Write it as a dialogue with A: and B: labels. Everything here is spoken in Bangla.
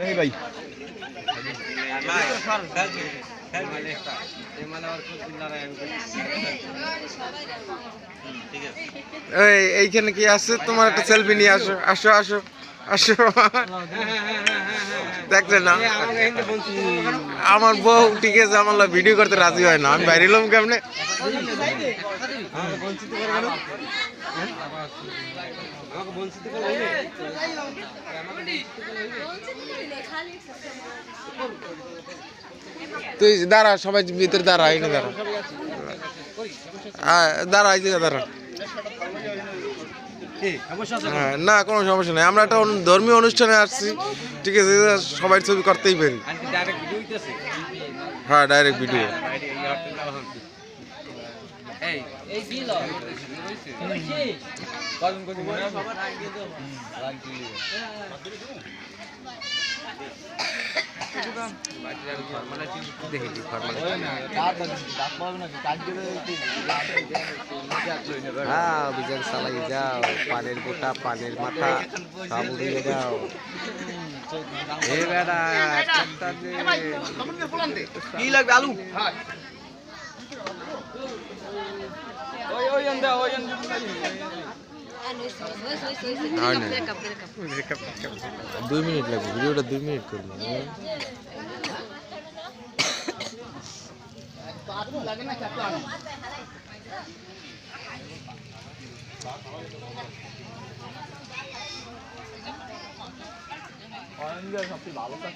A: এই ভাই এইখানে কি আছে তোমার একটা সেলফি নিয়ে আসো আসো আসো আসো দেখছেন না আমার বউ ঠিক আছে আমার ভিডিও করতে রাজি হয় না আমি বাইরে এলাম কেমনে তুই দাঁড়া সবাই ভিতরে দাঁড়া এনে দাঁড়া দাঁড়া এই জায়গা দাঁড়া না কোনো সমস্যা নেই আমরা একটা ধর্মীয় অনুষ্ঠানে আসছি ঠিক আছে সবাই ছবি করতেই পারি হ্যাঁ ডাইরেক্ট ভিডিও
B: বিজয় চালাই যাও পানের গোটা পানের মাথা সব উড়িয়ে যাও
A: কি লাগবে আলু
B: দুই মিনিট লাগবে ভিডিওটা 2 মিনিট করবো
A: সবচেয়ে ভালো কাজ